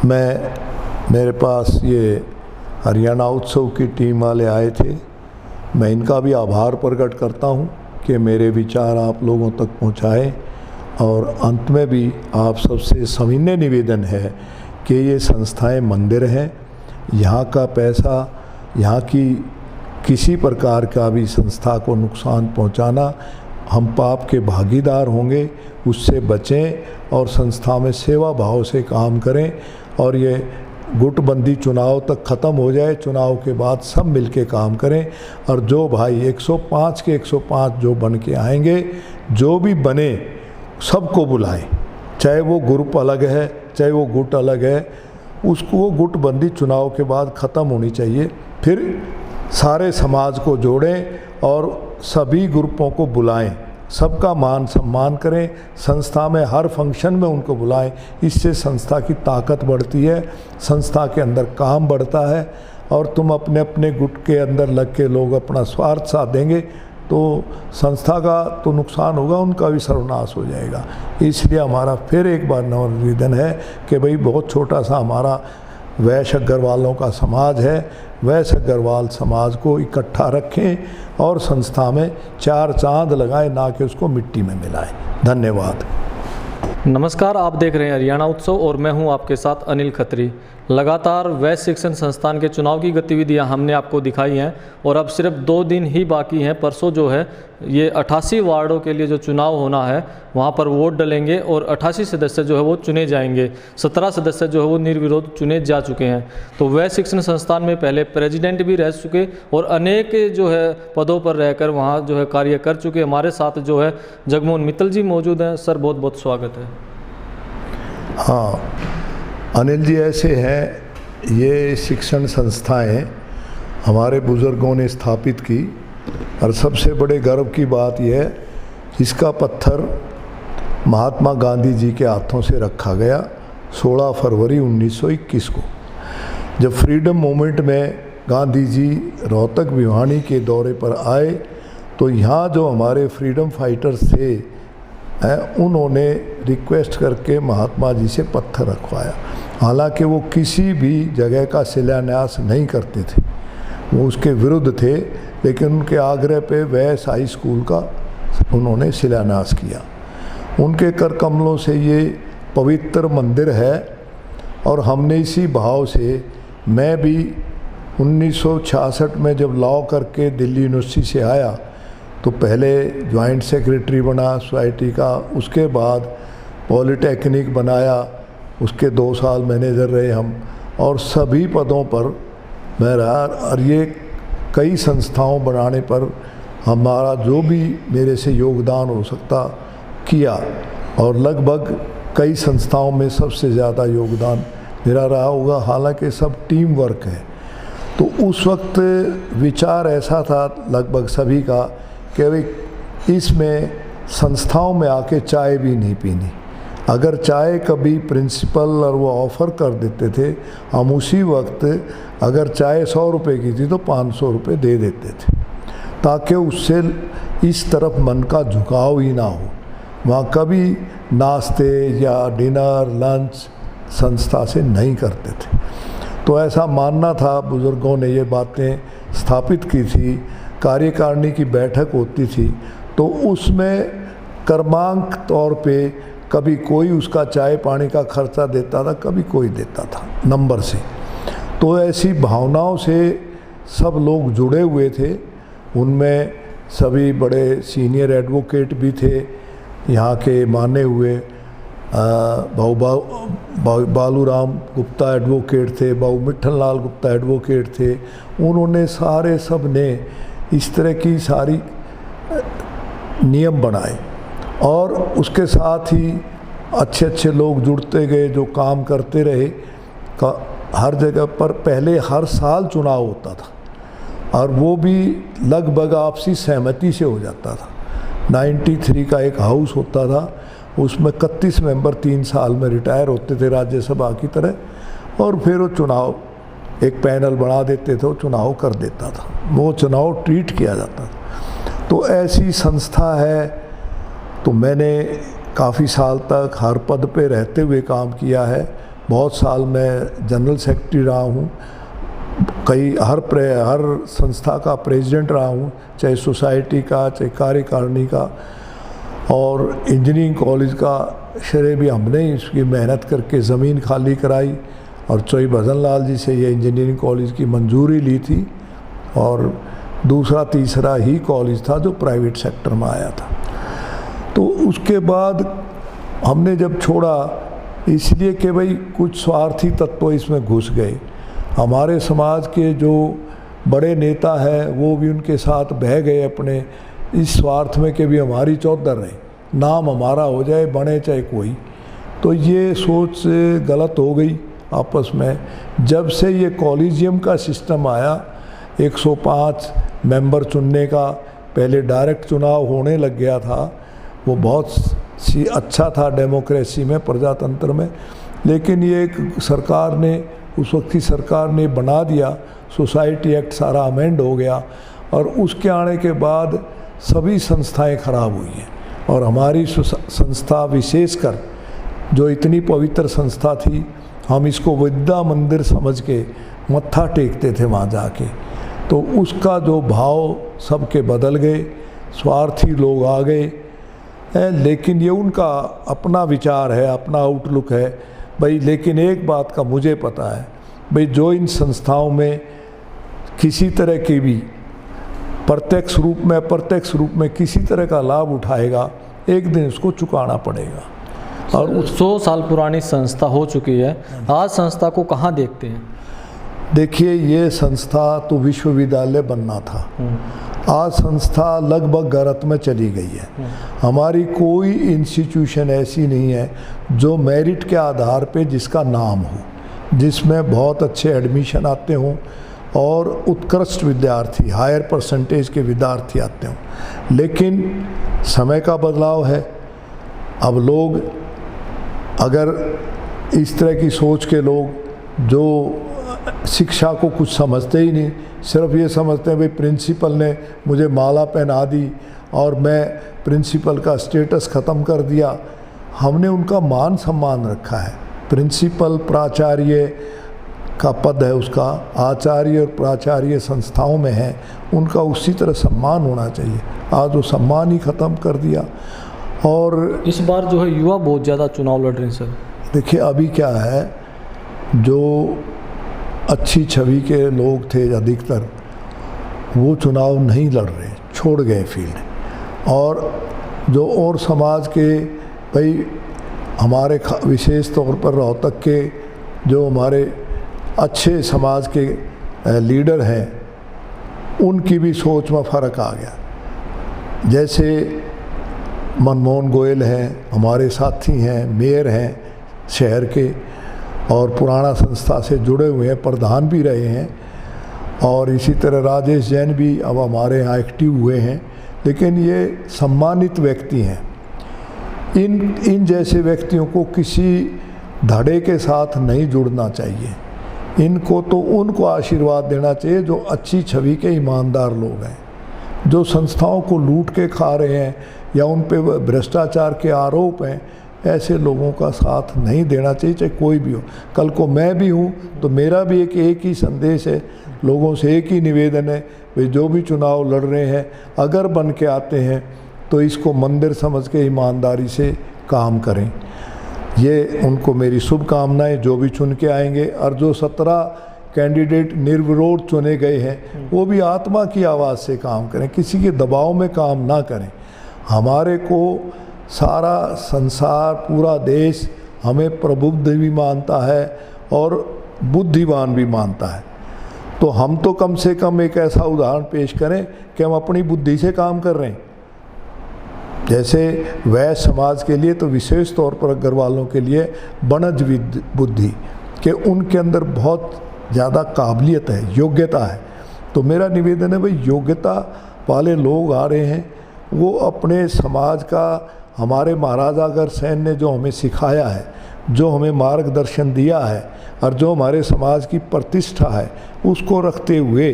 मेरे पास ये हरियाणा उत्सव की टीम वाले आए थे। मैं इनका भी आभार प्रकट करता हूँ कि मेरे विचार आप लोगों तक पहुँचाए। और अंत में भी आप सबसे सविनय निवेदन है कि ये संस्थाएं मंदिर हैं, यहाँ का पैसा, यहाँ की किसी प्रकार का भी संस्था को नुकसान पहुँचाना, हम पाप के भागीदार होंगे, उससे बचें और संस्था में सेवा भाव से काम करें। और ये गुटबंदी चुनाव तक ख़त्म हो जाए, चुनाव के बाद सब मिलके काम करें। और जो भाई 105 के 105 जो बन के आएंगे, जो भी बने सबको बुलाएं, चाहे वो ग्रुप अलग है चाहे वो गुट अलग है, उसको वो गुटबंदी चुनाव के बाद ख़त्म होनी चाहिए। फिर सारे समाज को जोड़ें और सभी ग्रुपों को बुलाएं, सबका मान सम्मान करें, संस्था में हर फंक्शन में उनको बुलाएं। इससे संस्था की ताकत बढ़ती है, संस्था के अंदर काम बढ़ता है। और तुम अपने अपने गुट के अंदर लग के लोग अपना स्वार्थ साधेंगे तो संस्था का तो नुकसान होगा, उनका भी सर्वनाश हो जाएगा। इसलिए हमारा फिर एक बार निवेदन है कि भाई बहुत छोटा सा हमारा वैश्य अग्रवालों का समाज है, वैश्य अग्रवाल समाज को इकट्ठा रखें और संस्था में 4 चांद लगाएं, ना कि उसको मिट्टी में मिलाएं। धन्यवाद। नमस्कार, आप देख रहे हैं हरियाणा उत्सव और मैं हूं आपके साथ अनिल खत्री। लगातार वैश्य शिक्षण संस्थान के चुनाव की गतिविधियां हमने आपको दिखाई हैं और अब सिर्फ 2 दिन ही बाकी हैं। परसों जो है ये 88 वार्डों के लिए जो चुनाव होना है वहां पर वोट डलेंगे और 88 सदस्य जो है वो चुने जाएंगे। 17 सदस्य जो है वो निर्विरोध चुने जा चुके हैं। तो वैश्य शिक्षण संस्थान में पहले प्रेसिडेंट भी रह चुके और अनेक जो है पदों पर रहकर वहाँ जो है कार्य कर चुके। हमारे साथ जो है जगमोहन मित्तल जी मौजूद हैं। सर बहुत बहुत स्वागत है। हाँ अनिल जी, ऐसे हैं ये शिक्षण संस्थाएं हमारे बुज़ुर्गों ने स्थापित की और सबसे बड़े गर्व की बात यह है इसका पत्थर महात्मा गांधी जी के हाथों से रखा गया 16 फरवरी 1921 को। जब फ्रीडम मूवमेंट में गांधी जी रोहतक भिवानी के दौरे पर आए तो यहाँ जो हमारे फ्रीडम फाइटर्स थे उन्होंने रिक्वेस्ट करके महात्मा जी से पत्थर रखवाया। हालांकि वो किसी भी जगह का शिलान्यास नहीं करते थे, वो उसके विरुद्ध थे, लेकिन उनके आग्रह पे वैश्य हाई स्कूल का उन्होंने शिलान्यास किया। उनके कर कमलों से ये पवित्र मंदिर है और हमने इसी भाव से, मैं भी 1966 में जब लॉ करके दिल्ली यूनिवर्सिटी से आया तो पहले जॉइंट सेक्रेटरी बना सोसाइटी का, उसके बाद पॉलिटेक्निक बनाया, उसके 2 साल मैनेजर रहे हम और सभी पदों पर मैं रहा। और ये कई संस्थाओं बनाने पर हमारा जो भी मेरे से योगदान हो सकता किया और लगभग कई संस्थाओं में सबसे ज़्यादा योगदान मेरा रहा होगा। हालांकि सब टीम वर्क है। तो उस वक्त विचार ऐसा था लगभग सभी का कि भाई इसमें संस्थाओं में आके चाय भी नहीं पीनी। अगर चाय कभी प्रिंसिपल और वो ऑफ़र कर देते थे, हम उसी वक्त अगर चाय 100 रुपये की थी तो 500 रुपये दे देते थे, ताकि उससे इस तरफ मन का झुकाव ही ना हो। वहाँ कभी नाश्ते या डिनर लंच संस्था से नहीं करते थे। तो ऐसा मानना था, बुज़ुर्गों ने ये बातें स्थापित की थी। कार्यकारिणी की बैठक होती थी तो उसमें क्रमांक तौर पे कभी कोई उसका चाय पानी का खर्चा देता था, कभी कोई देता था नंबर से। तो ऐसी भावनाओं से सब लोग जुड़े हुए थे। उनमें सभी बड़े सीनियर एडवोकेट भी थे, यहाँ के माने हुए बालूराम गुप्ता एडवोकेट थे, बाबू मिट्ठन लाल गुप्ता एडवोकेट थे। उन्होंने सारे सब ने इस तरह की सारी नियम बनाए और उसके साथ ही अच्छे अच्छे लोग जुड़ते गए जो काम करते रहे। हर जगह पर पहले हर साल चुनाव होता था और वो भी लगभग आपसी सहमति से हो जाता था। 93 का एक हाउस होता था, उसमें 31 मेंबर 3 साल में रिटायर होते थे राज्यसभा की तरह, और फिर वो चुनाव एक पैनल बना देते थे, वो चुनाव कर देता था, वो चुनाव ट्रीट किया जाता था। तो ऐसी संस्था है। तो मैंने काफ़ी साल तक हर पद पे रहते हुए काम किया है। बहुत साल मैं जनरल सेक्रेटरी रहा हूँ, हर संस्था का प्रेसिडेंट रहा हूँ, चाहे सोसाइटी का, चाहे कार्यकारिणी का, और इंजीनियरिंग कॉलेज का श्रेय भी हमने इसकी मेहनत करके ज़मीन खाली कराई और चौई भजन लाल जी से ये इंजीनियरिंग कॉलेज की मंजूरी ली थी, और दूसरा तीसरा ही कॉलेज था जो प्राइवेट सेक्टर में आया था। तो उसके बाद हमने जब छोड़ा, इसलिए कि भाई कुछ स्वार्थी तत्व इसमें घुस गए। हमारे समाज के जो बड़े नेता हैं वो भी उनके साथ बह गए अपने इस स्वार्थ में कि भी हमारी चौधर रहे, नाम हमारा हो जाए, बने चाहे कोई। तो ये सोच गलत हो गई आपस में। जब से ये कॉलेजियम का सिस्टम आया, 105 मेंबर चुनने का, पहले डायरेक्ट चुनाव होने लग गया था, वो बहुत अच्छा था डेमोक्रेसी में, प्रजातंत्र में। लेकिन ये एक सरकार ने, उस वक्त की सरकार ने बना दिया, सोसाइटी एक्ट सारा अमेंड हो गया, और उसके आने के बाद सभी संस्थाएं खराब हुई हैं। और हमारी संस्था विशेषकर जो इतनी पवित्र संस्था थी, हम इसको विद्या मंदिर समझ के मत्था टेकते थे वहाँ जाके, तो उसका जो भाव सबके बदल गए, स्वार्थी लोग आ गए। लेकिन ये उनका अपना विचार है, अपना आउटलुक है भाई। लेकिन एक बात का मुझे पता है भाई, जो इन संस्थाओं में किसी तरह की भी प्रत्यक्ष रूप में अप्रत्यक्ष रूप में किसी तरह का लाभ उठाएगा, एक दिन उसको चुकाना पड़ेगा। और 100 साल पुरानी संस्था हो चुकी है, आज संस्था को कहाँ देखते हैं? देखिए, ये संस्था तो विश्वविद्यालय बनना था, आज संस्था लगभग गरत में चली गई है। हमारी कोई इंस्टीट्यूशन ऐसी नहीं है जो मेरिट के आधार पे जिसका नाम हो, जिसमें बहुत अच्छे एडमिशन आते हों और उत्कृष्ट विद्यार्थी, हायर परसेंटेज के विद्यार्थी आते हों। लेकिन समय का बदलाव है। अब लोग, अगर इस तरह की सोच के लोग जो शिक्षा को कुछ समझते ही नहीं, सिर्फ ये समझते हैं भाई प्रिंसिपल ने मुझे माला पहना दी और मैं प्रिंसिपल का स्टेटस ख़त्म कर दिया। हमने उनका मान सम्मान रखा है। प्रिंसिपल प्राचार्य का पद है उसका, आचार्य और प्राचार्य संस्थाओं में है, उनका उसी तरह सम्मान होना चाहिए। आज वो सम्मान ही ख़त्म कर दिया। और इस बार जो है युवा बहुत ज़्यादा चुनाव लड़ रहे हैं सर। देखिए, अभी क्या है, जो अच्छी छवि के लोग थे अधिकतर, वो चुनाव नहीं लड़ रहे, छोड़ गए फील्ड। और जो और समाज के, भाई हमारे विशेष तौर पर रोहतक के जो हमारे अच्छे समाज के लीडर हैं, उनकी भी सोच में फ़र्क आ गया। जैसे मनमोहन गोयल हैं, हमारे साथी हैं, मेयर हैं शहर के, और पुराना संस्था से जुड़े हुए हैं, प्रधान भी रहे हैं। और इसी तरह राजेश जैन भी अब हमारे यहाँ एक्टिव हुए हैं। लेकिन ये सम्मानित व्यक्ति हैं। इन जैसे व्यक्तियों को किसी धड़े के साथ नहीं जुड़ना चाहिए। इनको तो उनको आशीर्वाद देना चाहिए जो अच्छी छवि के ईमानदार लोग हैं। जो संस्थाओं को लूट के खा रहे हैं या उन पे भ्रष्टाचार के आरोप हैं, ऐसे लोगों का साथ नहीं देना चाहिए, चाहे कोई भी हो। कल को मैं भी हूँ तो मेरा भी एक ही संदेश है, लोगों से एक ही निवेदन है, वे जो भी चुनाव लड़ रहे हैं, अगर बन के आते हैं तो इसको मंदिर समझ के ईमानदारी से काम करें। ये उनको मेरी शुभकामनाएं, जो भी चुन के आएंगे। और जो 17 कैंडिडेट निर्विरोध चुने गए हैं, वो भी आत्मा की आवाज़ से काम करें, किसी के दबाव में काम ना करें। हमारे को सारा संसार, पूरा देश हमें प्रबुद्ध भी मानता है और बुद्धिमान भी मानता है। तो हम तो कम से कम एक ऐसा उदाहरण पेश करें कि हम अपनी बुद्धि से काम कर रहे हैं। जैसे वैश्य समाज के लिए तो विशेष तौर पर अग्रवालों के लिए बनज बुद्धि कि उनके अंदर बहुत ज़्यादा काबिलियत है, योग्यता है। तो मेरा निवेदन है भाई, योग्यता वाले लोग आ रहे हैं, वो अपने समाज का, हमारे महाराजा अग्रसेन ने जो हमें सिखाया है, जो हमें मार्गदर्शन दिया है और जो हमारे समाज की प्रतिष्ठा है, उसको रखते हुए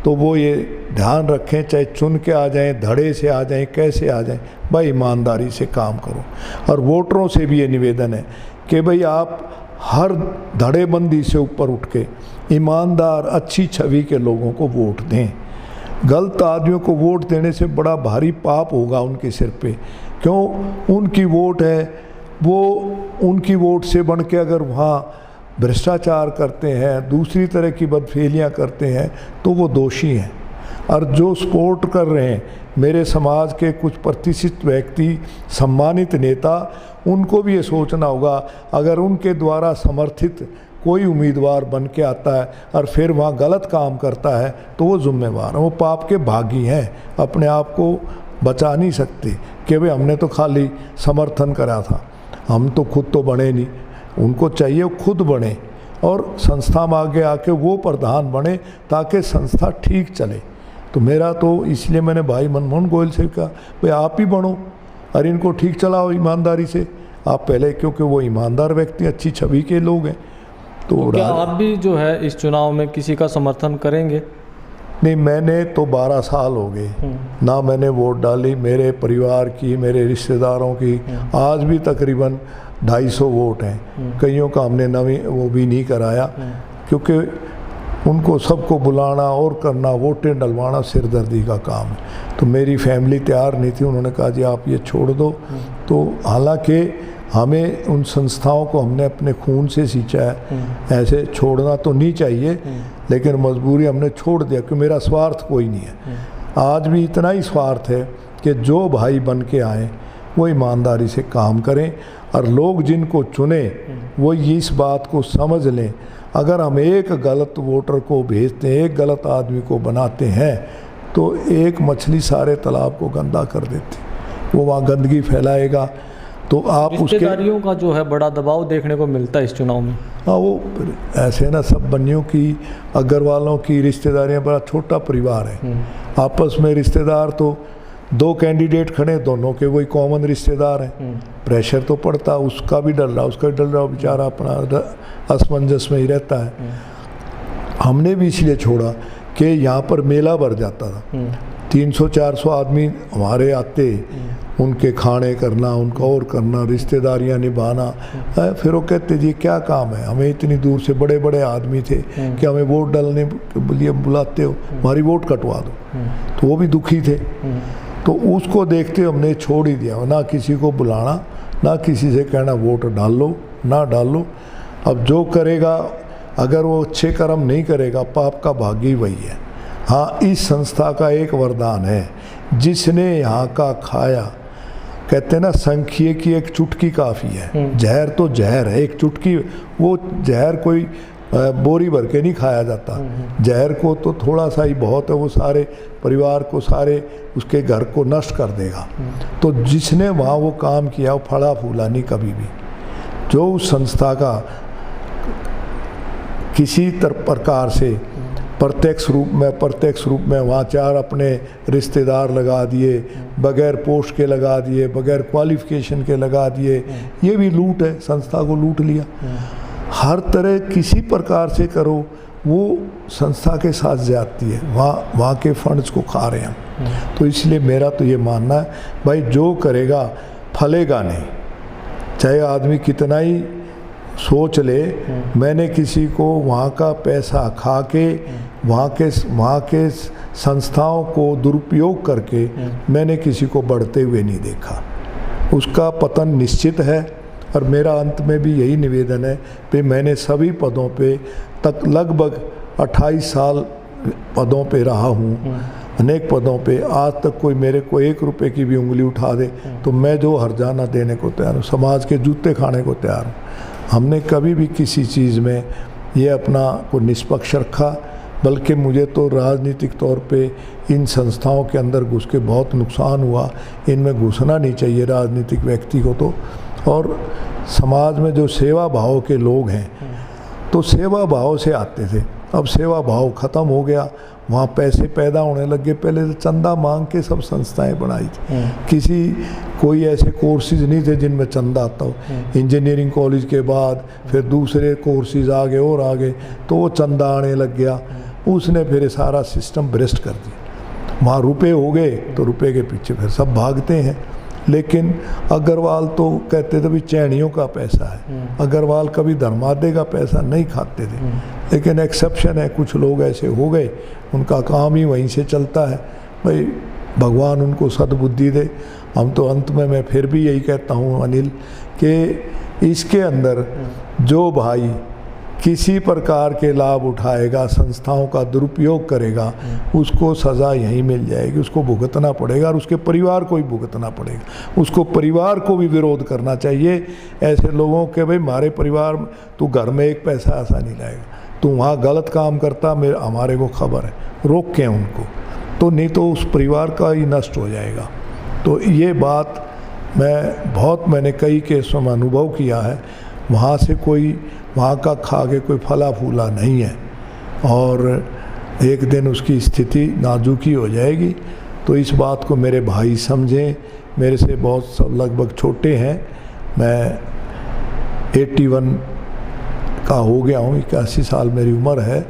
तो वो ये ध्यान रखें, चाहे चुन के आ जाएं, धड़े से आ जाएं, कैसे आ जाएं, भाई ईमानदारी से काम करो। और वोटरों से भी ये निवेदन है कि भाई आप हर धड़ेबंदी से ऊपर उठ के ईमानदार अच्छी छवि के लोगों को वोट दें। गलत आदमियों को वोट देने से बड़ा भारी पाप होगा उनके सिर पे। क्यों? उनकी वोट है, वो उनकी वोट से बन के अगर वहाँ भ्रष्टाचार करते हैं, दूसरी तरह की बदफेलियाँ करते हैं, तो वो दोषी हैं। और जो सपोर्ट कर रहे हैं मेरे समाज के कुछ प्रतिष्ठित व्यक्ति, सम्मानित नेता, उनको भी ये सोचना होगा, अगर उनके द्वारा समर्थित कोई उम्मीदवार बन के आता है और फिर वहाँ गलत काम करता है तो वो जिम्मेवार है, वो पाप के भागी हैं, अपने आप को बचा नहीं सकते कि भाई हमने तो खाली समर्थन करा था, हम तो खुद तो बने नहीं। उनको चाहिए वो खुद बने और संस्था में आगे आके वो प्रधान बने ताकि संस्था ठीक चले। तो मेरा तो इसलिए मैंने भाई मनमोहन गोयल से कहा भाई आप ही बनो और इनको ठीक चलाओ ईमानदारी से आप पहले, क्योंकि वो ईमानदार व्यक्ति, अच्छी छवि के लोग हैं। तो क्या आप भी जो है इस चुनाव में किसी का समर्थन करेंगे? नहीं, मैंने तो 12 साल हो गए ना मैंने वोट डाली। मेरे परिवार की, मेरे रिश्तेदारों की आज भी तकरीबन 250 वोट हैं। कईयों का हमने नवी वो भी नहीं कराया, क्योंकि उनको सबको बुलाना और करना, वोटें डलवाना सिरदर्दी का काम है। तो मेरी फैमिली तैयार नहीं थी, उन्होंने कहा जी आप ये छोड़ दो। तो हालांकि हमें उन संस्थाओं को हमने अपने खून से सींचा है, ऐसे छोड़ना तो नहीं चाहिए, लेकिन मजबूरी हमने छोड़ दिया क्योंकि मेरा स्वार्थ कोई नहीं है। आज भी इतना ही स्वार्थ है कि जो भाई बन के आए वो ईमानदारी से काम करें और लोग जिनको चुने वो इस बात को समझ लें, अगर हम एक गलत वोटर को भेजते हैं, एक गलत आदमी को बनाते हैं, तो एक मछली सारे तालाब को गंदा कर देती, वो वहाँ गंदगी फैलाएगा। तो आप उसके रिश्तेदारियों का जो है बड़ा दबाव देखने को मिलता है इस चुनाव में। हाँ, वो ऐसे ना सब बनियों की, अग्रवालों की रिश्तेदारियाँ, बड़ा छोटा परिवार है। आपस में रिश्तेदार तो 2 कैंडिडेट खड़े, दोनों के वही कॉमन रिश्तेदार हैं। प्रेशर तो पड़ता, उसका भी डर रहा, उसका भी डर रहा, बेचारा अपना असमंजस में ही रहता है। हमने भी इसलिए छोड़ा कि यहाँ पर मेला भर जाता था, 300-400 आदमी हमारे आते, उनके खाने करना, उनका और करना, रिश्तेदारियां निभाना। फिर वो कहते जी क्या काम है, हमें इतनी दूर से बड़े बड़े आदमी थे कि हमें वोट डालने के लिए बुलाते हो, हमारी वोट कटवा दो। तो वो भी दुखी थे। तो उसको देखते हमने छोड़ ही दिया, ना किसी को बुलाना, ना किसी से कहना वोट डाल लो ना डाल लो। अब जो करेगा, अगर वो अच्छे कर्म नहीं करेगा, पाप का भागी वही है। हाँ, इस संस्था का एक वरदान है, जिसने यहाँ का खाया, कहते हैं ना संखिए की एक चुटकी काफ़ी है। जहर तो जहर है, एक चुटकी, वो जहर कोई बोरी भर के नहीं खाया जाता। जहर को तो थोड़ा सा ही बहुत है, वो सारे परिवार को, सारे उसके घर को नष्ट कर देगा। तो जिसने वहाँ वो काम किया वो फला फूला नहीं कभी भी। जो उस संस्था का किसी प्रकार से प्रत्यक्ष रूप में वहाँ 4 अपने रिश्तेदार लगा दिए, बगैर पोस्ट के लगा दिए, बगैर क्वालिफिकेशन के लगा दिए, ये भी लूट है, संस्था को लूट लिया। हर तरह किसी प्रकार से करो, वो संस्था के साथ ज्यादती है, वहाँ के फंड्स को खा रहे हैं। तो इसलिए मेरा तो ये मानना है भाई, जो करेगा फलेगा नहीं, चाहे आदमी कितना ही सोच ले। मैंने किसी को वहाँ का पैसा खा के, वहाँ के संस्थाओं को दुरुपयोग करके मैंने किसी को बढ़ते हुए नहीं देखा। उसका पतन निश्चित है। और मेरा अंत में भी यही निवेदन है कि मैंने सभी पदों पे तक लगभग 28 साल पदों पे रहा हूँ, अनेक पदों पे। आज तक कोई मेरे को 1 रुपए की भी उंगली उठा दे तो मैं जो हर्जाना देने को तैयार हूँ, समाज के जूते खाने को तैयार हूँ। हमने कभी भी किसी चीज़ में ये अपना को निष्पक्ष रखा, बल्कि मुझे तो राजनीतिक तौर पे इन संस्थाओं के अंदर घुस के बहुत नुकसान हुआ। इनमें घुसना नहीं चाहिए राजनीतिक व्यक्ति को। तो और समाज में जो सेवा भाव के लोग हैं, तो सेवा भाव से आते थे, अब सेवा भाव ख़त्म हो गया, वहाँ पैसे पैदा होने लगे। पहले तो चंदा मांग के सब संस्थाएं बनाई थी, किसी कोई ऐसे कोर्सेज नहीं थे जिनमें चंदा आता हो। इंजीनियरिंग कॉलेज के बाद फिर दूसरे कोर्सेज आगे और आगे, तो वो चंदा आने लग गया। उसने फिर सारा सिस्टम भ्रष्ट कर दिया। वहाँ रुपए हो गए तो रुपए के पीछे फिर सब भागते हैं। लेकिन अग्रवाल तो कहते थे भी चैनियों का पैसा है, अग्रवाल कभी धर्मादे का पैसा नहीं खाते थे। लेकिन एक्सेप्शन है, कुछ लोग ऐसे हो गए, उनका काम ही वहीं से चलता है। भाई भगवान उनको सद्बुद्धि दे। हम तो अंत में मैं फिर भी यही कहता हूँ अनिल कि इसके अंदर जो भाई किसी प्रकार के लाभ उठाएगा, संस्थाओं का दुरुपयोग करेगा, उसको सज़ा यहीं मिल जाएगी, उसको भुगतना पड़ेगा और उसके परिवार को भी भुगतना पड़ेगा। उसको परिवार को भी विरोध करना चाहिए ऐसे लोगों के, भाई हमारे परिवार तू घर में एक पैसा ऐसा नहीं लाएगा, तू वहाँ गलत काम करता, हमारे को खबर है, रोक के उनको, तो नहीं तो उस परिवार का ही नष्ट हो जाएगा। तो ये बात मैंने कई केसों में अनुभव किया है। वहाँ से कोई वहाँ का खा के कोई फला फूला नहीं है और एक दिन उसकी स्थिति नाजुकी हो जाएगी। तो इस बात को मेरे भाई समझें, मेरे से बहुत सब लगभग छोटे हैं, मैं 81 का हो गया हूँ, 81 साल मेरी उम्र है।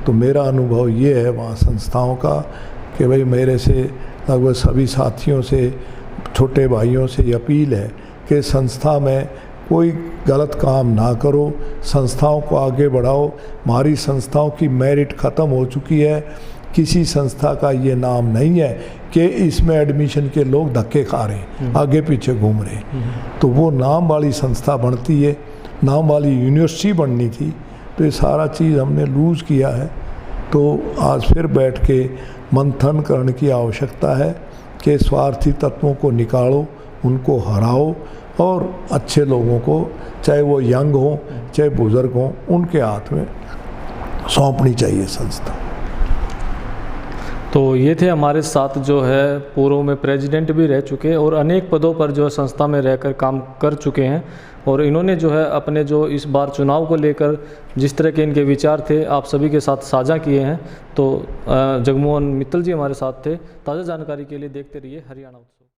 तो मेरा अनुभव ये है वहाँ संस्थाओं का कि भाई मेरे से लगभग सभी साथियों से, छोटे भाइयों से ये अपील है कि संस्था में कोई गलत काम ना करो, संस्थाओं को आगे बढ़ाओ। हमारी संस्थाओं की मेरिट ख़त्म हो चुकी है, किसी संस्था का ये नाम नहीं है कि इसमें एडमिशन के लोग धक्के खा रहे हैं, आगे पीछे घूम रहे हैं। तो वो नाम वाली संस्था बनती है, नाम वाली यूनिवर्सिटी बननी थी। तो ये सारा चीज़ हमने लूज़ किया है। तो आज फिर बैठ के मंथन करने की आवश्यकता है कि स्वार्थी तत्वों को निकालो, उनको हराओ और अच्छे लोगों को, चाहे वो यंग हो चाहे बुज़ुर्ग हों, उनके हाथ में सौंपनी चाहिए संस्था। तो ये थे हमारे साथ जो है पूर्व में प्रेसिडेंट भी रह चुके और अनेक पदों पर जो है संस्था में रहकर काम कर चुके हैं। और इन्होंने जो है अपने जो इस बार चुनाव को लेकर जिस तरह के इनके विचार थे आप सभी के साथ साझा किए हैं। तो जगमोहन मित्तल जी हमारे साथ थे। ताज़ा जानकारी के लिए देखते रहिए हरियाणा उत्सव।